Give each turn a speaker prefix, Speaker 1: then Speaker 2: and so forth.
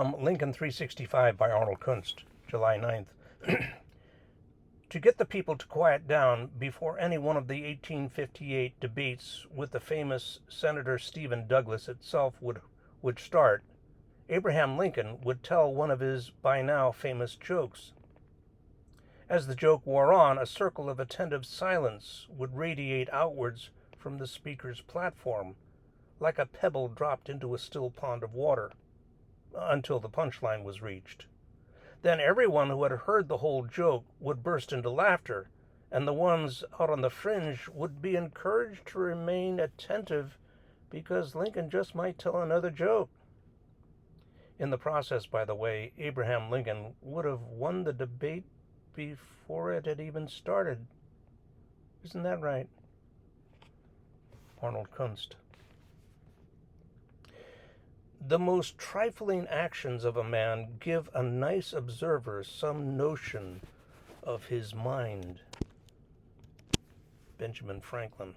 Speaker 1: Lincoln 365 by Arnold Kunst, July 9th. To get the people to quiet down before any one of the 1858 debates with the famous Senator Stephen Douglas itself would start, Abraham Lincoln would tell one of his by now famous jokes. As the joke wore on, a circle of attentive silence would radiate outwards from the speaker's platform, like a pebble dropped into a still pond of water, until the punchline was reached. Then everyone who had heard the whole joke would burst into laughter, and the ones out on the fringe would be encouraged to remain attentive because Lincoln just might tell another joke. In the process, by the way, Abraham Lincoln would have won the debate before it had even started. Isn't that right? Arnold Kunst. The most trifling actions of a man give a nice observer some notion of his mind. Benjamin Franklin.